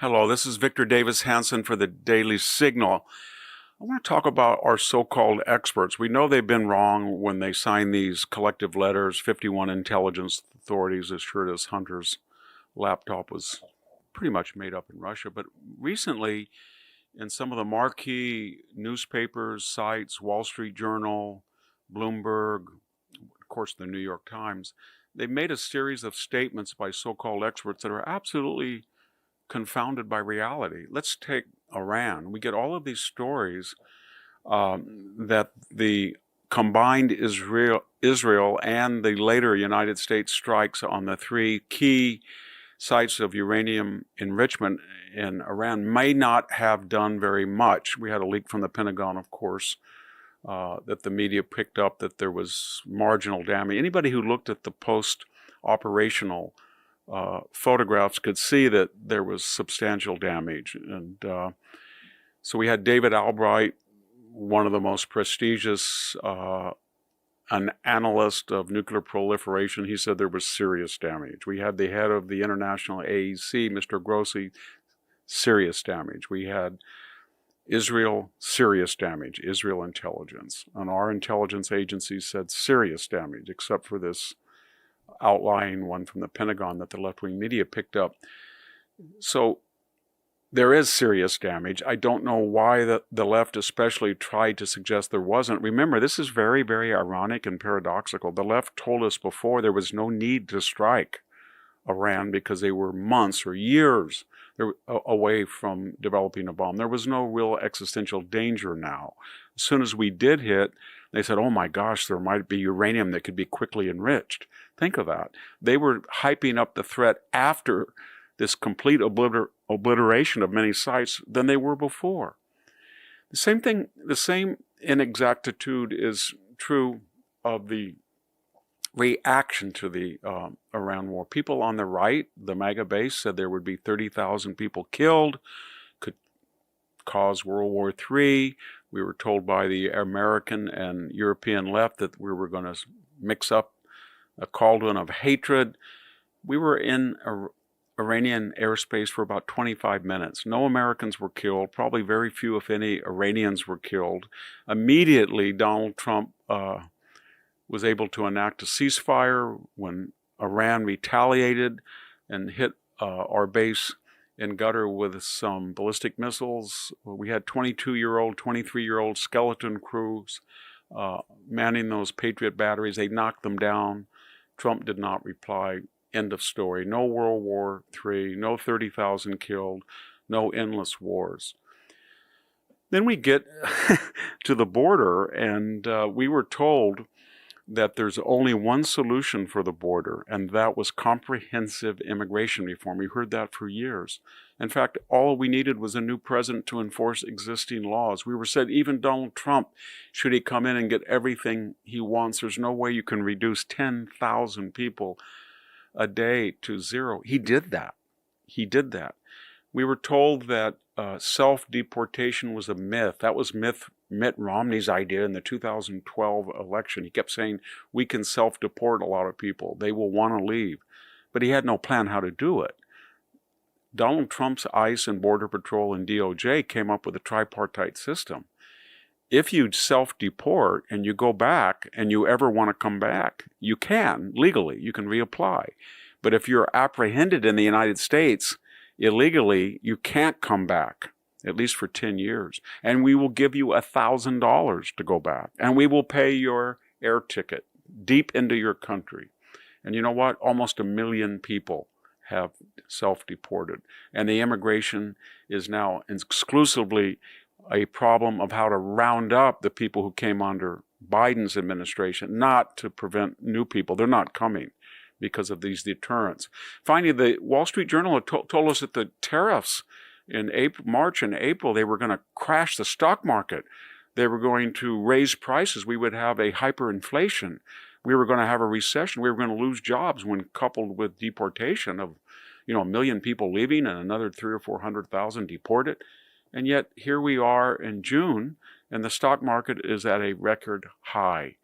Hello, this is Victor Davis Hanson for the Daily Signal. I want to talk about our so-called experts. We know they've been wrong when they sign these collective letters. 51 intelligence authorities assured us Hunter's laptop was pretty much made up in Russia. But recently, in some of the marquee newspapers, sites, Wall Street Journal, Bloomberg, of course, the New York Times, they've made a series of statements by so-called experts that are absolutely confounded by reality. Let's take Iran. We get all of these stories that the combined Israel and the later United States strikes on the three key sites of uranium enrichment in Iran may not have done very much. We had a leak from the Pentagon, of course, that the media picked up that there was marginal damage. Anybody who looked at the post-operational photographs could see that there was substantial damage. And so we had David Albright, one of the most prestigious, an analyst of nuclear proliferation. He said there was serious damage. We had the head of the International AEC, Mr. Grossi, serious damage. We had Israel, serious damage, Israel intelligence. And our intelligence agencies said serious damage, except for this outlying one from the Pentagon that the left-wing media picked up. So there is serious damage. I don't know why the left especially tried to suggest there wasn't. Remember, this is very, very ironic and paradoxical. The left told us before there was no need to strike Iran because they were months or years away from developing a bomb. There was no real existential danger now. As soon as we did hit, they said, oh my gosh, there might be uranium that could be quickly enriched. Think of that. They were hyping up the threat after this complete obliteration of many sites than they were before. The same inexactitude is true of the reaction to the Iran war. People on the right, the MAGA base, said there would be 30,000 people killed, could cause World War III. We were told by the American and European left that we were going to mix up a cauldron of hatred. We were in Iranian airspace for about 25 minutes. No Americans were killed. Probably very few, if any, Iranians were killed. Immediately, Donald Trump was able to enact a ceasefire when Iran retaliated and hit our base in Qatar with some ballistic missiles. We had 22-year-old, 23-year-old skeleton crews manning those Patriot batteries. They knocked them down. Trump did not reply. End of story. No World War III, no 30,000 killed, no endless wars. Then we get to the border, and we were told that there's only one solution for the border, and that was comprehensive immigration reform. We heard that for years. In fact, all we needed was a new president to enforce existing laws. We were said even Donald Trump, should he come in and get everything he wants, there's no way you can reduce 10,000 people a day to zero. He did that. He did that. We were told that self-deportation was a myth. That was Mitt Romney's idea in the 2012 election. He kept saying, we can self-deport a lot of people. They will want to leave. But he had no plan how to do it. Donald Trump's ICE and Border Patrol and DOJ came up with a tripartite system. If you self-deport and you go back and you ever want to come back, you can, legally. You can reapply. But if you're apprehended in the United States illegally, you can't come back, at least for 10 years. And we will give you $1,000 to go back. And we will pay your air ticket deep into your country. And you know what? Almost 1 million people have self-deported. And the immigration is now exclusively a problem of how to round up the people who came under Biden's administration, not to prevent new people. They're not coming because of these deterrents. Finally, the Wall Street Journal told us that the tariffs in March and April, they were going to crash the stock market. They were going to raise prices. We would have a hyperinflation. We were going to have a recession. We were going to lose jobs when coupled with deportation of, 1 million people leaving and another 300,000 or 400,000 deported. And yet here we are in June, and the stock market is at a record high.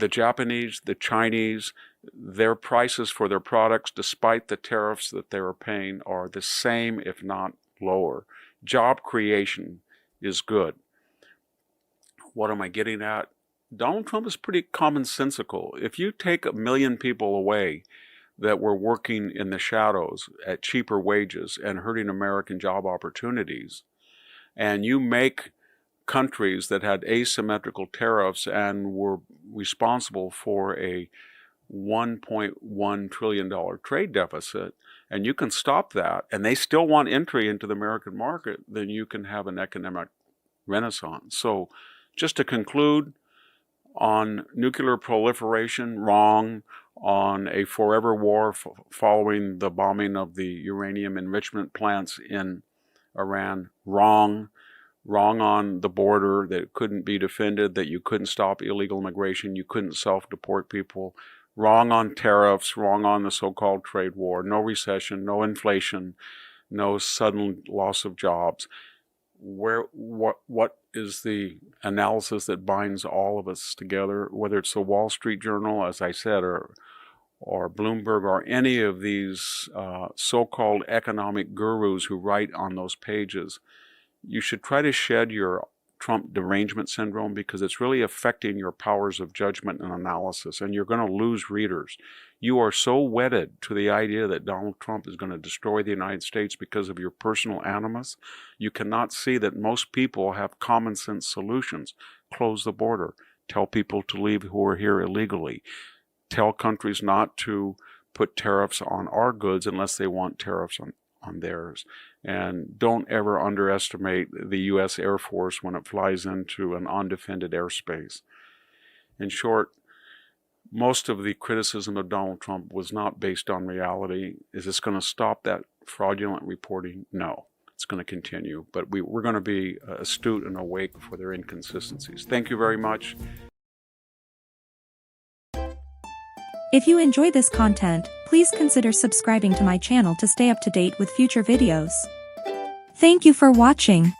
the Japanese, the Chinese, their prices for their products, despite the tariffs that they are paying, are the same, if not lower. Job creation is good. What am I getting at? Donald Trump is pretty commonsensical. If you take 1 million people away that were working in the shadows at cheaper wages and hurting American job opportunities, and you make countries that had asymmetrical tariffs and were responsible for a $1.1 trillion trade deficit, and you can stop that, and they still want entry into the American market, then you can have an economic renaissance. So just to conclude, on nuclear proliferation, wrong. On a forever war following the bombing of the uranium enrichment plants in Iran, wrong. Wrong on the border, that it couldn't be defended, that you couldn't stop illegal immigration, you couldn't self-deport people. Wrong on tariffs, wrong on the so-called trade war, no recession, no inflation, no sudden loss of jobs. What is the analysis that binds all of us together, whether it's the Wall Street Journal, as I said, or Bloomberg, or any of these so-called economic gurus who write on those pages? You should try to shed your Trump derangement syndrome, because it's really affecting your powers of judgment and analysis, and you're going to lose readers. You are so wedded to the idea that Donald Trump is going to destroy the United States because of your personal animus. You cannot see that most people have common sense solutions. Close the border. Tell people to leave who are here illegally. Tell countries not to put tariffs on our goods unless they want tariffs on theirs. And don't ever underestimate the U.S. Air Force when it flies into an undefended airspace. In short, most of the criticism of Donald Trump was not based on reality. Is this going to stop that fraudulent reporting? No, it's going to continue. But we're going to be astute and awake for their inconsistencies. Thank you very much. If you enjoy this content, please consider subscribing to my channel to stay up to date with future videos. Thank you for watching.